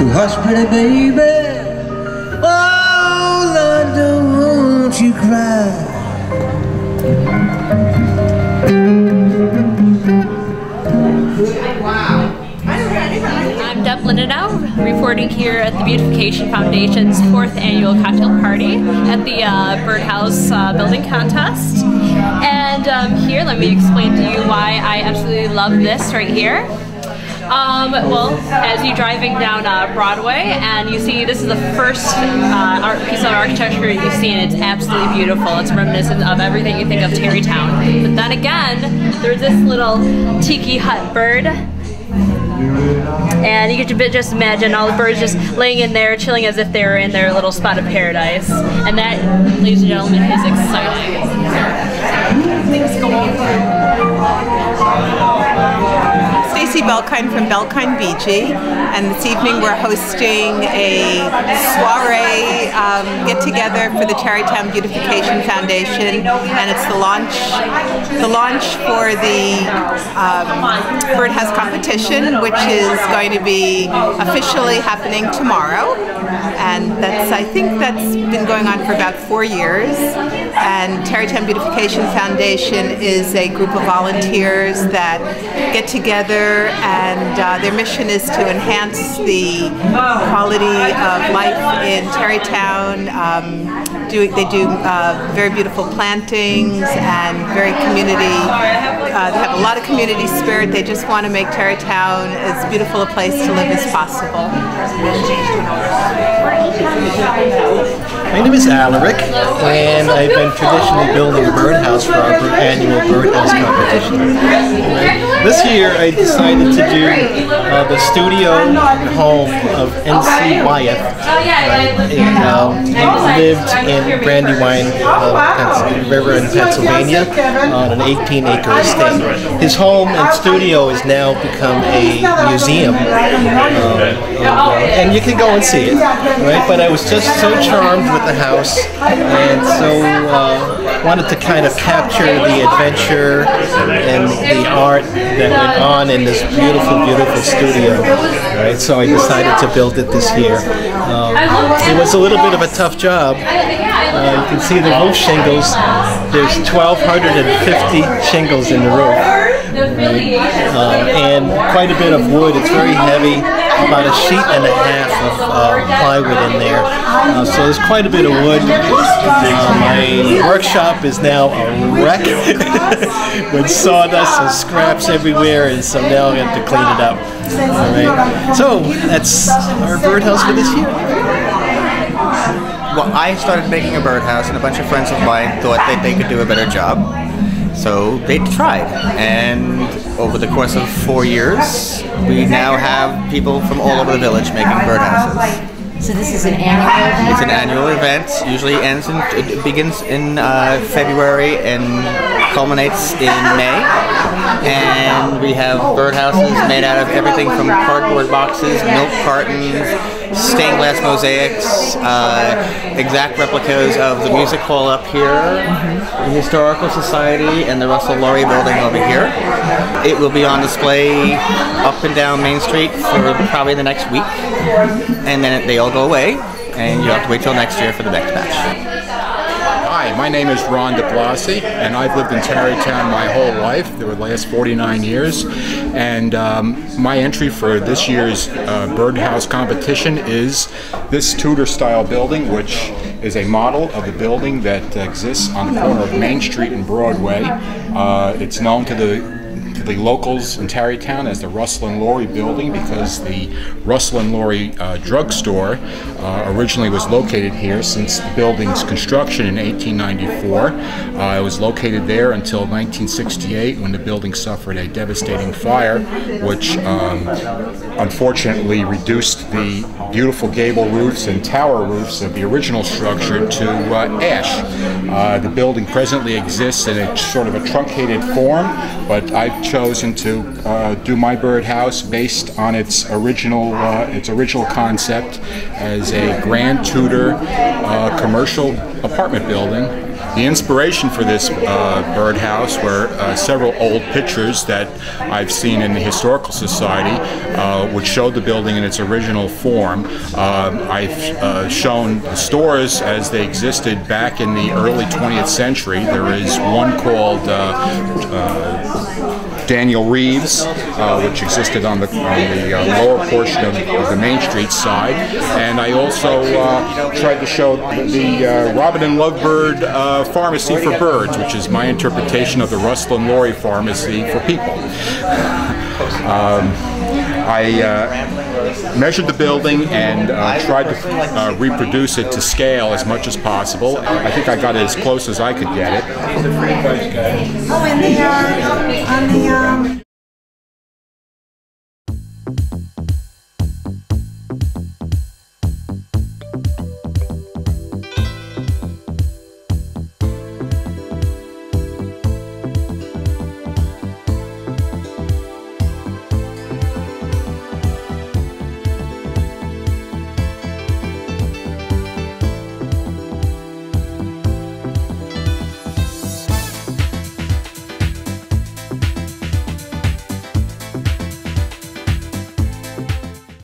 So hush, pretty baby. Oh, Lord, don't you cry. I'm Deb Lindenau, reporting here at the Beautification Foundation's 4th annual cocktail party at the Birdhouse building contest. And here, let me explain to you why I absolutely love this right here. Well, as you're driving down Broadway and you see this is the first piece of architecture you see, and it's absolutely beautiful. It's reminiscent of everything you think of Tarrytown. But then again, there's this little tiki hut bird. And you can just imagine all the birds just laying in there, chilling as if they were in their little spot of paradise. And that, ladies and gentlemen, is exciting. Things go on. Stacy Belkind from Belkind Bigi, and this evening we're hosting a soiree get-together for the Tarrytown Beautification Foundation, and it's the launch for the Birdhouse competition, which is going to be officially happening tomorrow. And I think that's been going on for about 4 years. And Tarrytown Beautification Foundation is a group of volunteers that get together, and their mission is to enhance the quality of life in Tarrytown. They do very beautiful plantings and very community. They have a lot of community spirit. They just want to make Tarrytown as beautiful a place to live as possible. My name is Alaric, and I've been traditionally building a birdhouse for our annual birdhouse competition. This year I decided to do the studio and home of N.C. Wyeth. He lived in Brandywine River in Pennsylvania on an 18-acre estate. His home and studio has now become a museum, and you can go and see it, right? But I was just so charmed with the house, and so wanted to kind of capture the adventure and the art that went on in this beautiful, beautiful studio, right? So I decided to build it this year. It was a little bit of a tough job. You can see the roof shingles. There's 1,250 shingles in the roof, and quite a bit of wood. It's very heavy, about a sheet and a half of plywood in there. So there's quite a bit of wood. My workshop is now a wreck with sawdust and scraps everywhere, and so now I have to clean it up. All right. So that's our birdhouse for this year. Well, I started making a birdhouse, and a bunch of friends of mine thought that they could do a better job. So they tried, and over the course of 4 years, we now have people from all over the village making birdhouses. So this is an annual event? It's an annual event. Usually it begins in February and culminates in May. And we have birdhouses made out of everything from cardboard boxes, milk cartons, stained glass mosaics, exact replicas of the music hall up here, the Historical Society, and the Russell Laurie building over here. It will be on display up and down Main Street for probably the next week, and then they all go away, and you have to wait till next year for the next batch. Hi, my name is DiBlasi, and I've lived in Tarrytown my whole life, for the last 49 years, and my entry for this year's birdhouse competition is this Tudor-style building, which is a model of the building that exists on the corner of Main Street and Broadway. It's known to the locals in Tarrytown as the Russell and Laurie building, because the Russell and Laurie drugstore originally was located here since the building's construction in 1894. It was located there until 1968, when the building suffered a devastating fire, which unfortunately reduced the beautiful gable roofs and tower roofs of the original structure to ash. The building presently exists in a sort of a truncated form, but I've chosen to do my birdhouse based on its original concept as a Grand Tudor commercial apartment building. The inspiration for this birdhouse were several old pictures that I've seen in the Historical Society, which showed the building in its original form. I've shown the stores as they existed back in the early 20th century. There is one called Daniel Reeves, which existed on the lower portion of the Main Street side, and I also tried to show the Robin and Lovebird Pharmacy for Birds, which is my interpretation of the Russell and Laurie Pharmacy for people. I measured the building and tried to reproduce it to scale as much as possible. I think I got it as close as I could get it. Oh, and